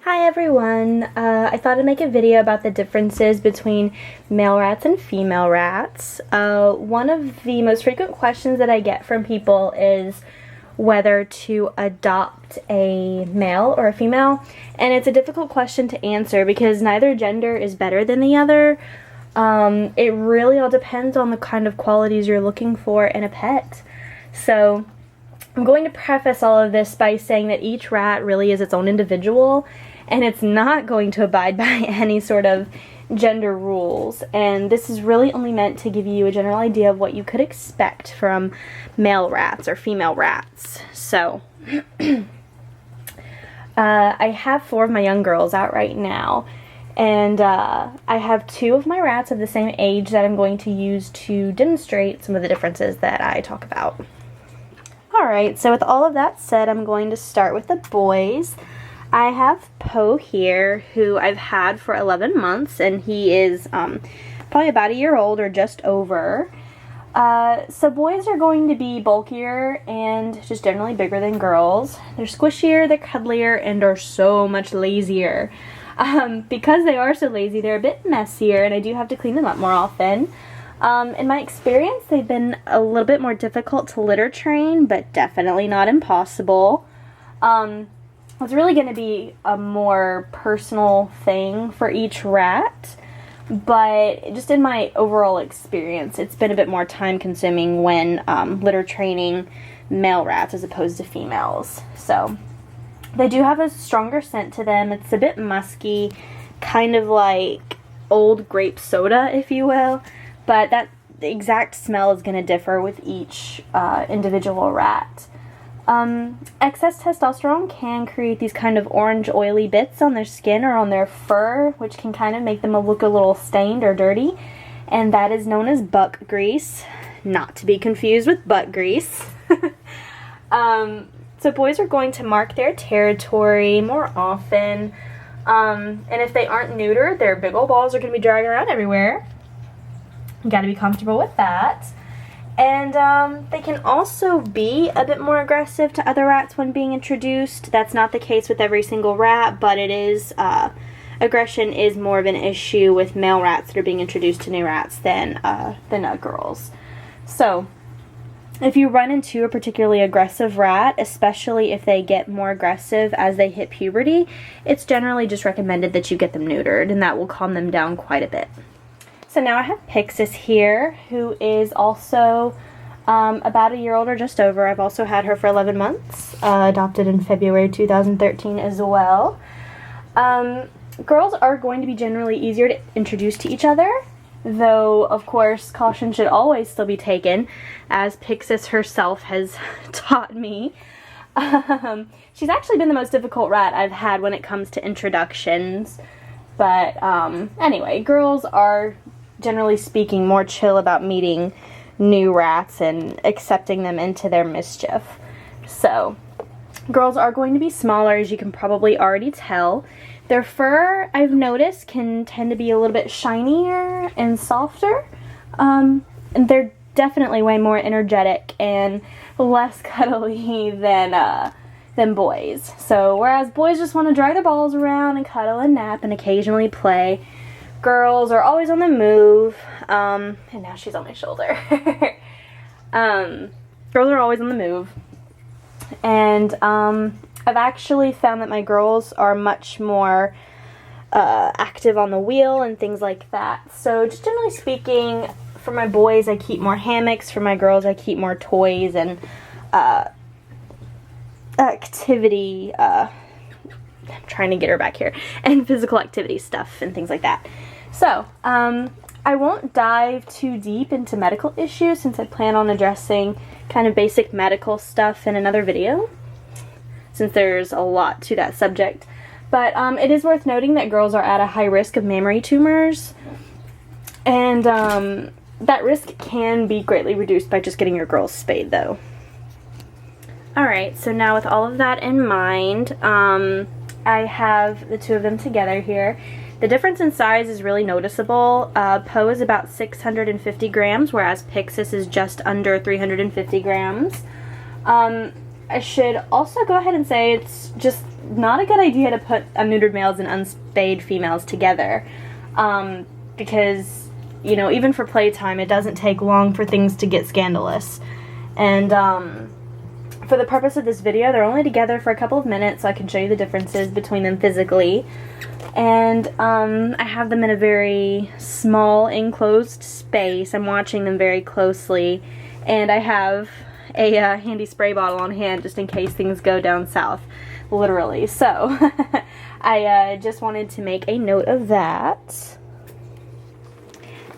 Hi everyone! I thought I'd make a video about the differences between male rats and female rats. One of the most frequent questions that I get from people is whether to adopt a male or a female, and it's a difficult question to answer because neither gender is better than the other. It really all depends on the kind of qualities you're looking for in a pet. So I'm going to preface all of this by saying that each rat really is its own individual, and it's not going to abide by any sort of gender rules. And this is really only meant to give you a general idea of what you could expect from male rats or female rats. So, I have 4 of my young girls out right now, and I have 2 of my rats of the same age that I'm going to use to demonstrate some of the differences that I talk about. Alright, so with all of that said, I'm going to start with the boys. I have Poe here, who I've had for 11 months, and he is probably about a year old or just over. So boys are going to be bulkier and just generally bigger than girls. They're squishier, they're cuddlier, and are so much lazier. Because they are so lazy, they're a bit messier, and I do have to clean them up more often. In my experience, they've been a little bit more difficult to litter train, but definitely not impossible. It's really going to be a more personal thing for each rat, but just in my overall experience, it's been a bit more time consuming when litter training male rats as opposed to females. So they do have a stronger scent to them. It's a bit musky, kind of like old grape soda, if you will, but the exact smell is going to differ with each individual rat. Excess testosterone can create these kind of orange oily bits on their skin or on their fur, which can kind of make them look a little stained or dirty, and that is known as buck grease, not to be confused with butt grease. So boys are going to mark their territory more often, and if they aren't neutered, their big old balls are going to be dragging around everywhere. You got to be comfortable with that. And they can also be a bit more aggressive to other rats when being introduced. That's not the case with every single rat, but it is, aggression is more of an issue with male rats that are being introduced to new rats than girls. So, if you run into a particularly aggressive rat, especially if they get more aggressive as they hit puberty, it's generally just recommended that you get them neutered, and that will calm them down quite a bit. So now I have Pyxi here, who is also about a year old or just over. I've also had her for 11 months, adopted in February 2013 as well. Girls are going to be generally easier to introduce to each other, though of course caution should always still be taken, as Pyxi herself has taught me. She's actually been the most difficult rat I've had when it comes to introductions, but anyway, girls are generally speaking more chill about meeting new rats and accepting them into their mischief. So girls are going to be smaller, as you can probably already tell. Their fur, I've noticed, can tend to be a little bit shinier and softer, and they're definitely way more energetic and less cuddly than boys. So whereas boys just want to drag their balls around and cuddle and nap and occasionally play, girls are always on the move, and now she's on my shoulder. Girls are always on the move, and I've actually found that my girls are much more active on the wheel and things like that. So just generally speaking, for my boys I keep more hammocks, for my girls I keep more toys and activity, I'm trying to get her back here, and physical activity stuff and things like that. So, I won't dive too deep into medical issues since I plan on addressing kind of basic medical stuff in another video, since there's a lot to that subject. But it is worth noting that girls are at a high risk of mammary tumors, and that risk can be greatly reduced by just getting your girls spayed, though. Alright, so now with all of that in mind, I have the 2 of them together here. The difference in size is really noticeable. Poe is about 650 grams, whereas Pyxi is just under 350 grams. I should also go ahead and say it's just not a good idea to put unneutered males and unspayed females together, because, you know, even for playtime, it doesn't take long for things to get scandalous. And for the purpose of this video, they're only together for a couple of minutes, so I can show you the differences between them physically. And I have them in a very small enclosed space. I'm watching them very closely, and I have a handy spray bottle on hand just in case things go down south, literally. So I just wanted to make a note of that.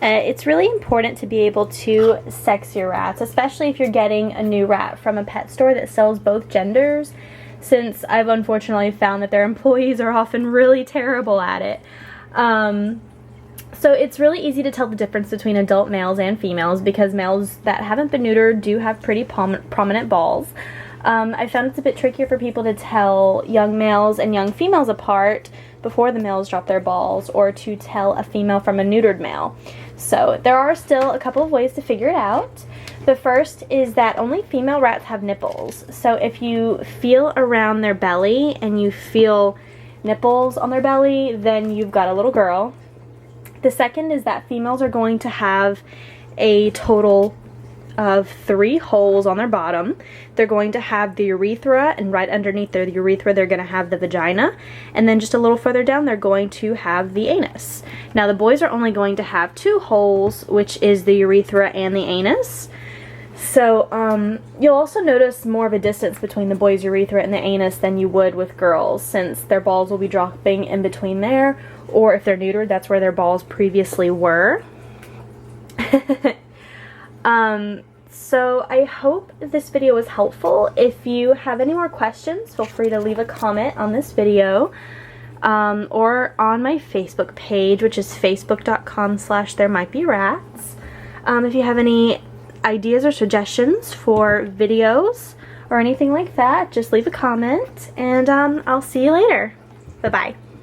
It's really important to be able to sex your rats, especially if you're getting a new rat from a pet store that sells both genders, since I've unfortunately found that their employees are often really terrible at it. So it's really easy to tell the difference between adult males and females, because males that haven't been neutered do have pretty prominent balls. I found it's a bit trickier for people to tell young males and young females apart before the males drop their balls, or to tell a female from a neutered male. So there are still a couple of ways to figure it out. The first is that only female rats have nipples. So if you feel around their belly and you feel nipples on their belly, then you've got a little girl. The second is that females are going to have a total of 3 holes on their bottom. They're going to have the urethra, and right underneath the urethra they're going to have the vagina, and then just a little further down they're going to have the anus. Now the boys are only going to have 2 holes, which is the urethra and the anus. So you'll also notice more of a distance between the boys' urethra and the anus than you would with girls, since their balls will be dropping in between there, or if they're neutered, that's where their balls previously were. So I hope this video was helpful. If you have any more questions, feel free to leave a comment on this video, or on my Facebook page, which is facebook.com/theremightberats. If you have any ideas or suggestions for videos or anything like that, just leave a comment, and I'll see you later. Bye-bye.